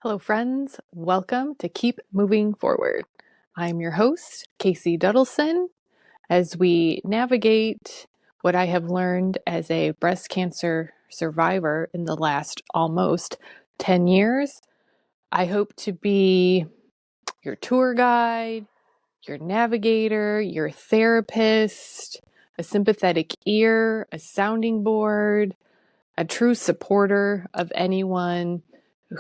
Hello, friends. Welcome to Keep Moving Forward. I'm your host, Casey Duddleson, as we navigate what I have learned as a breast cancer survivor in the last almost 10 years. I hope to be your tour guide, your navigator, your therapist, a sympathetic ear, a sounding board, a true supporter of anyone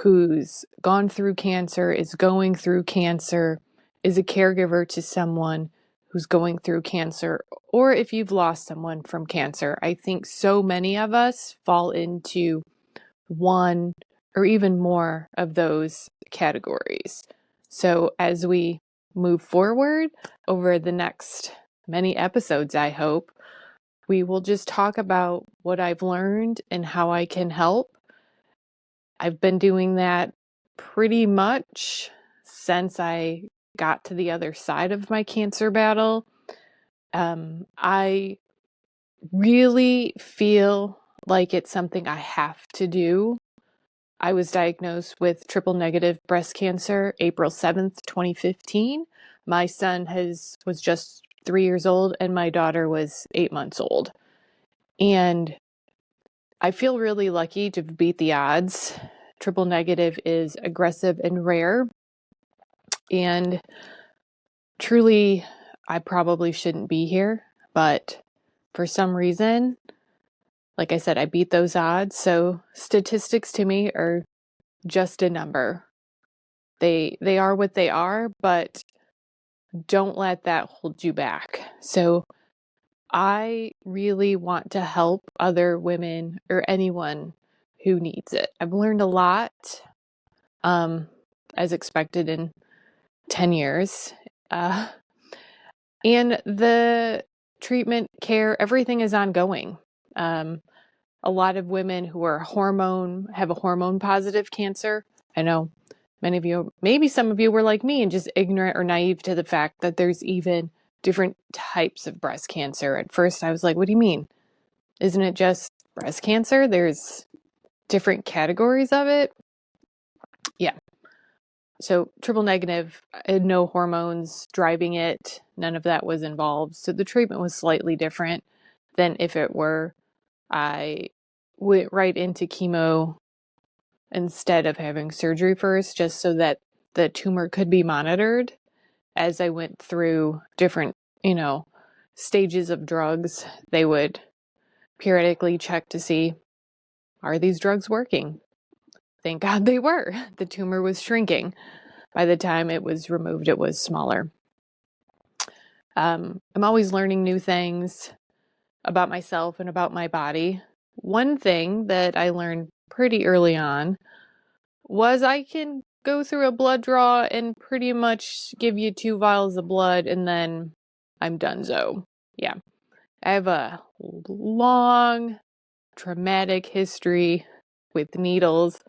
who's gone through cancer, is going through cancer, is a caregiver to someone who's going through cancer, or if you've lost someone from cancer. I think so many of us fall into one or even more of those categories. So as we move forward over the next many episodes, I hope, we will just talk about what I've learned and how I can help. I've been doing that pretty much since I got to the other side of my cancer battle. I really feel like it's something I have to do. I was diagnosed with triple negative breast cancer April 7th, 2015. My son was just 3 years old and my daughter was 8 months old. And I feel really lucky to beat the odds. Triple negative is aggressive and rare. And truly, I probably shouldn't be here. But for some reason, like I said, I beat those odds. So statistics to me are just a number. They are what they are, but don't let that hold you back. So I really want to help other women or anyone who needs it. I've learned a lot, as expected in 10 years. And the treatment, care, everything is ongoing. A lot of women who are have a hormone positive cancer. I know many of you, maybe some of you were like me and just ignorant or naive to the fact that there's even different types of breast cancer. At first I was like, what do you mean? Isn't it just breast cancer? There's different categories of it. Yeah. So triple negative, no hormones driving it. None of that was involved. So the treatment was slightly different than if it were. I went right into chemo instead of having surgery first, just so that the tumor could be monitored as I went through different, stages of drugs. They would periodically check to see, are these drugs working? Thank God they were. The tumor was shrinking. By the time it was removed, it was smaller. I'm always learning new things about myself and about my body. One thing that I learned pretty early on was I can go through a blood draw and pretty much give you 2 vials of blood and then I'm donezo. Yeah. I have a long, traumatic history with needles.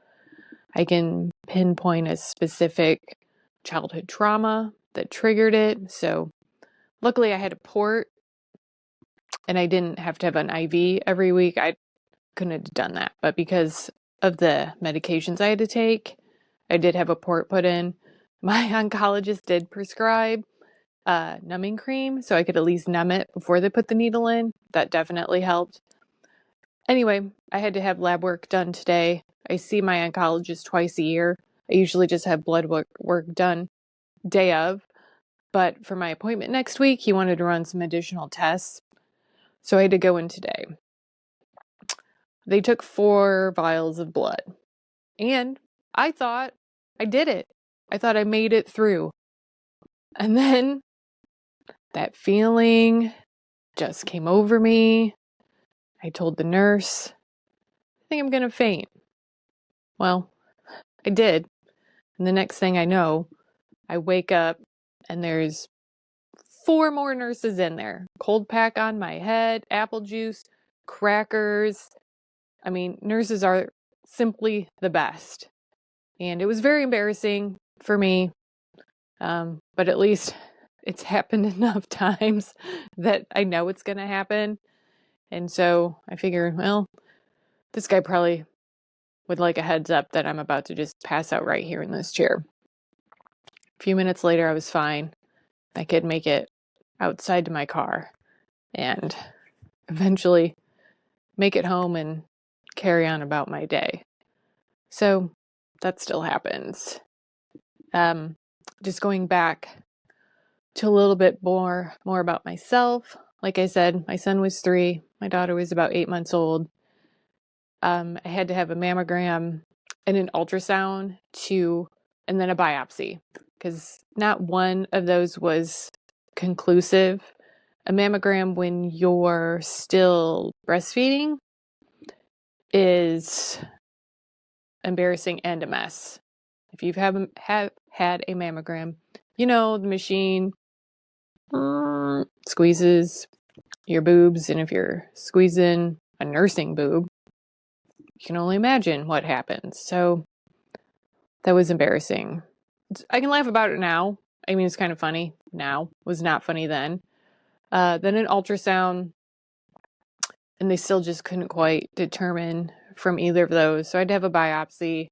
I can pinpoint a specific childhood trauma that triggered it. So luckily I had a port and I didn't have to have an IV every week. I couldn't have done that. But because of the medications I had to take, I did have a port put in. My oncologist did prescribe numbing cream, so I could at least numb it before they put the needle in. That definitely helped. Anyway, I had to have lab work done today. I see my oncologist twice a year. I usually just have blood work done day of. But for my appointment next week, he wanted to run some additional tests. So I had to go in today. They took 4 vials of blood. And I thought I did it. I thought I made it through. And then that feeling just came over me. I told the nurse, I think I'm going to faint. Well, I did. And the next thing I know, I wake up and there's 4 more nurses in there. Cold pack on my head, apple juice, crackers. I mean, nurses are simply the best. And it was very embarrassing for me. But at least it's happened enough times that I know it's going to happen. And so I figure, well, this guy probably with like a heads up that I'm about to just pass out right here in this chair. A few minutes later, I was fine. I could make it outside to my car and eventually make it home and carry on about my day. So that still happens. Just going back to a little bit more about myself. Like I said, my son was 3, my daughter was about 8 months old. I had to have a mammogram and an ultrasound and then a biopsy, because not one of those was conclusive. A mammogram when you're still breastfeeding is embarrassing and a mess. If you've have had a mammogram, you know the machine squeezes your boobs, and if you're squeezing a nursing boob, you can only imagine what happens. So that was embarrassing. I can laugh about it now. I mean, it's kind of funny now. It was not funny then. Then an ultrasound, and they still just couldn't quite determine from either of those. So I had to have a biopsy.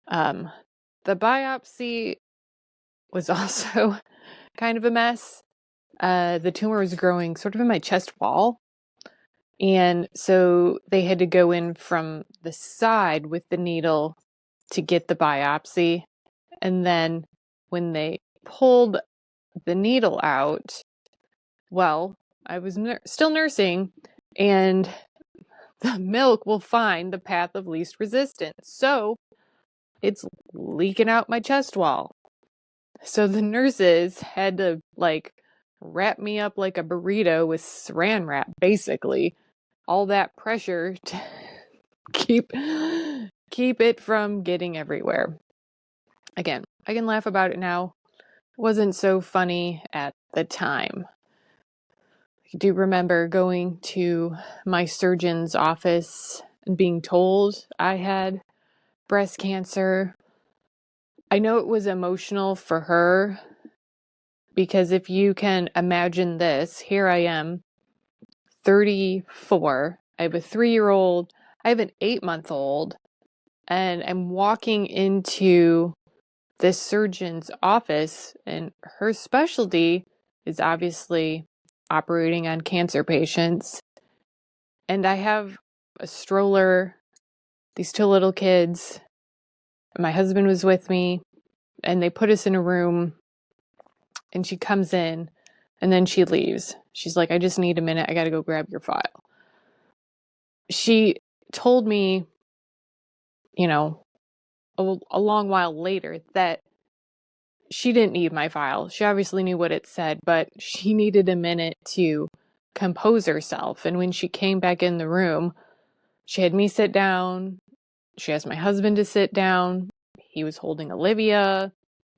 The biopsy was also kind of a mess. The tumor was growing sort of in my chest wall. And so they had to go in from the side with the needle to get the biopsy. And then when they pulled the needle out, well, I was still nursing, and the milk will find the path of least resistance. So it's leaking out my chest wall. So the nurses had to wrap me up like a burrito with saran wrap, basically. All that pressure to keep it from getting everywhere. Again, I can laugh about it now. It wasn't so funny at the time. I do remember going to my surgeon's office and being told I had breast cancer. I know it was emotional for her, because if you can imagine this, here I am, 34. I have a 3-year-old. I have an 8-month-old. And I'm walking into this surgeon's office, and her specialty is obviously operating on cancer patients. And I have a stroller, these 2 little kids. My husband was with me, and they put us in a room, and she comes in, and then she leaves. She's like, I just need a minute. I got to go grab your file. She told me, a long while later, that she didn't need my file. She obviously knew what it said, but she needed a minute to compose herself. And when she came back in the room, she had me sit down. She asked my husband to sit down. He was holding Olivia.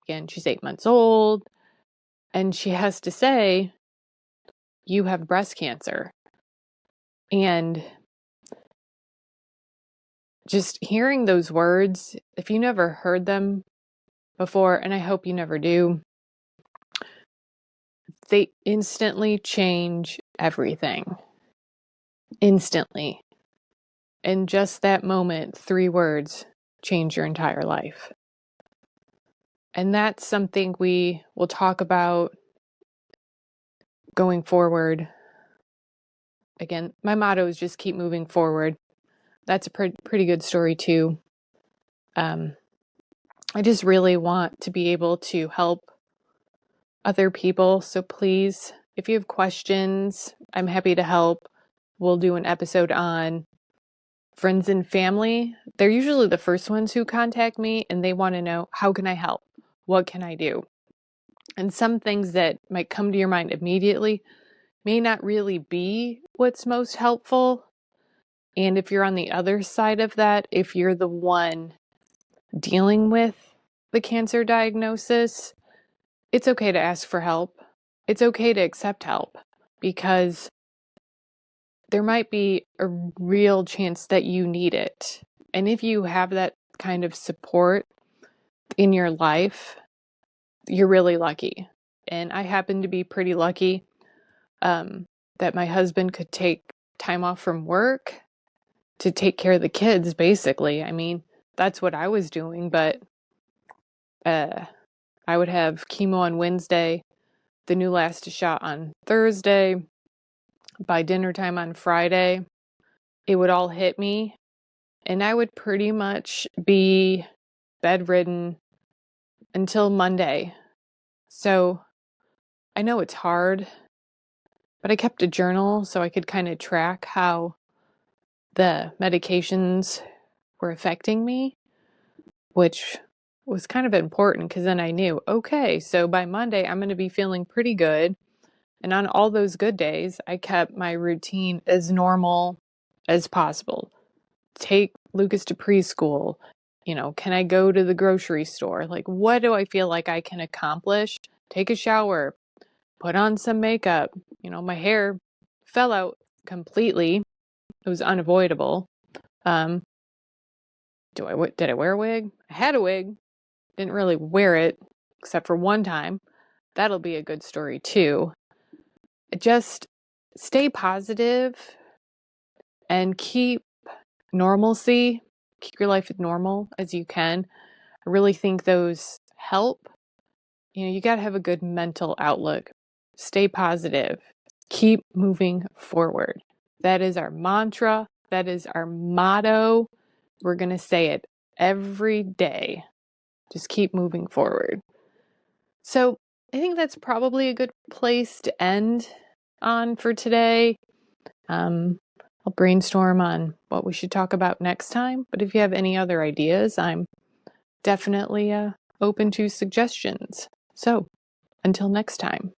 Again, she's 8 months old. And she has to say, you have breast cancer. And just hearing those words, if you never heard them before, and I hope you never do, they instantly change everything. Instantly. In just that moment, 3 words change your entire life. And that's something we will talk about going forward. Again, my motto is just keep moving forward. That's a pretty good story too. I just really want to be able to help other people. So please, if you have questions, I'm happy to help. We'll do an episode on friends and family. They're usually the first ones who contact me, and they want to know, how can I help? What can I do? And some things that might come to your mind immediately may not really be what's most helpful. And if you're on the other side of that, if you're the one dealing with the cancer diagnosis, it's okay to ask for help. It's okay to accept help, because there might be a real chance that you need it. And if you have that kind of support in your life, you're really lucky. And I happen to be pretty lucky that my husband could take time off from work to take care of the kids, basically. I mean, that's what I was doing, but I would have chemo on Wednesday, the Neulasta shot on Thursday. By dinner time on Friday, it would all hit me, and I would pretty much be bedridden until Monday. So I know it's hard, but I kept a journal so I could kind of track how the medications were affecting me, which was kind of important because then I knew, okay, so by Monday I'm going to be feeling pretty good. And on all those good days, I kept my routine as normal as possible. Take Lucas to preschool. Can I go to the grocery store? Like, what do I feel like I can accomplish? Take a shower, put on some makeup. My hair fell out completely. It was unavoidable. Did I wear a wig? I had a wig. Didn't really wear it except for one time. That'll be a good story too. Just stay positive and keep normalcy. Keep your life as normal as you can. I really think those help. You got to have a good mental outlook. Stay positive. Keep moving forward. That is our mantra. That is our motto. We're going to say it every day. Just keep moving forward. So I think that's probably a good place to end on for today. I'll brainstorm on what we should talk about next time. But if you have any other ideas, I'm definitely open to suggestions. So until next time.